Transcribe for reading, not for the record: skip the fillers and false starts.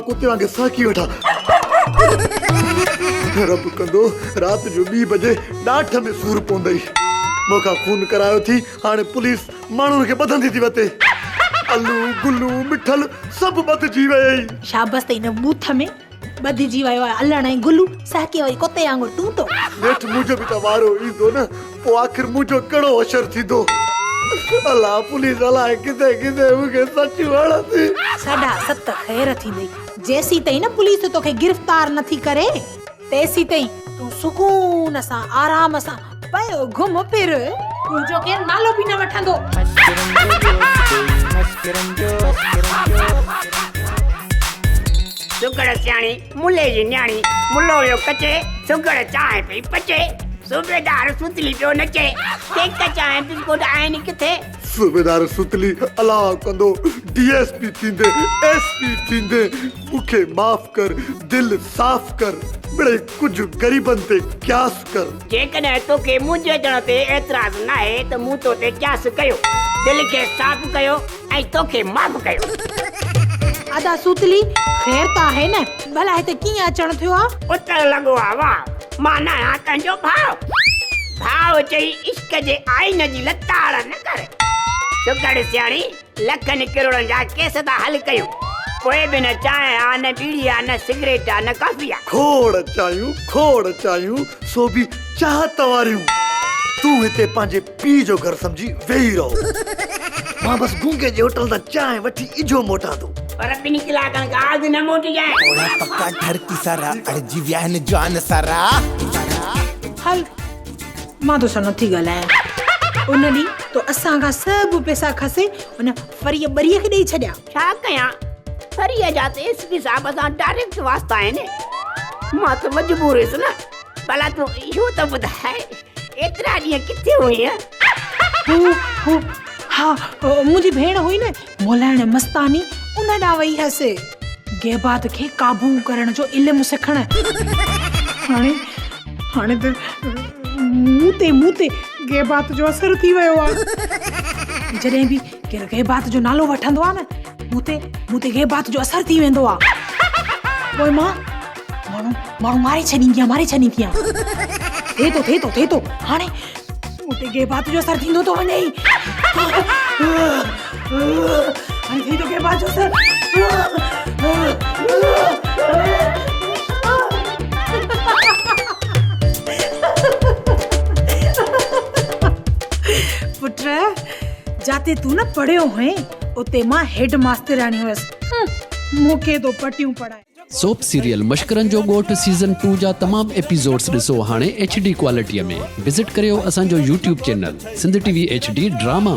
कुत्ते वांगे साकी वेठा रब कंदो रात जो 2 बजे डाठ में सूर पवंदई मोखा खून करायो थी हाणे पुलिस माण्हुनि खे ॿधंदी थी वते अलू गुल्लू मिठल सब ॿधजी वई शाबस ते इन बूथ में ॿधजी वियो आहे अलण ऐं गुल्लू साकी वरी कुत्ते वांगुरु तूं तो नेठ मुंहिंजो बि त वारो ईंदो न पोइ आख़िर मुंहिंजो कहिड़ो असर थींदो अल्लाह पुलिस अलाए किथे किथे मूंखे सच वणंदी साडा सत ख़ैर थींदई जेसी ताईं न पुलिस तोखे गिरफ्तार नथी करे तेसी ताईं तूं सुकून सां आराम सां पयो घुम फिर तुंहिंजो केरु नालो बि न वठंदो सुगड़ सियाणी मुले जी न्याणी मुलो वियो कचे सुगड़ चांहि पई पचे सूबेदार सुतली पियो नचे केक चांहि बिस्कुट आहिनि किथे सूबेदार सुतली अलाह कंदो डीएसपी थींदे एसपी थींदे मूंखे माफ़ कर दिल साफ़ कर बड़े कुछ गरीबन ते क्यास कर जेकॾहिं तोखे मुंहिंजे अचण ते एतिराज़ न आहे त मूं तो ते क्यास कयो दिल खे साफ़ कयो ऐं तोखे माफ़ कयो आदा सुतली ख़ैर त आहे न भला हिते कीअं अचण थियो आहे उतर लॻो आहे वाह मां न आहियां तुंहिंजो भाउ चई इश्क जे आईन जी लताड़ न कर सुगड़ सियाणी लखनि किरोड़नि जा केस था हल कयूं पोइ बि न चांहि आहे न बीड़ी आहे न सिगरेट आहे न कॉफी आहे खोड़ चाहियूं सो भी चाहत वारियूं तूं हिते पंहिंजे पीउ जो घर समझी वेही रहो मां बस गूंगे जे होटल दा चांहि वठी इजो मोटा दो पर 2 कलाकनि खां अॻु न मोटी जाए ओड़ा पक्का धरती सारा अड़जी विया आहिनि जवान सारा हल मां तो सां नथी ॻाल्हायां उन ॾींहुं तो असां खां सभु पैसा खसे उन फरीअ ॿरीअ खे ॾेई छॾिया छा कयां फरीअ जा त एसपी साहब सां डायरेक्ट वास्ता आहिनि मां त मजबूर हुयसि न भला तूं इहो त ॿुधाए एतिरा ॾींहं किथे हुई हा मुंहिंजी भेण हुई न मोलाइण मस्तानी उन ॾांहुं वई हुअसि गेबात खे काबू करण जो इल्मु सिखण हाणे त मूं ते गेबात जो असर थी वियो आहे जॾहिं बि केरु गेबात जो नालो वठंदो आहे न मूं ते गेबात जो असर थी वेंदो आहे पोइ माण्हू मारे छॾींदी आहियां थिए थो हाणे मूं ते गेबात जो असर थींदो थो वञे हाणे थी थो गेबात जो असर पुट जाते तू न पढ़ियो है उते मां हेड मास्टरानी हुयसि मूंखे तो पटियूं पढ़ाए सोप सीरियल मशकरन जो गोठ सीज़न 2 जा तमाम एपिसोड्स ॾिसो हाणे HD क्वालिटीअ में विज़िट करियो असांजो YouTube channel Sindh TV HD drama.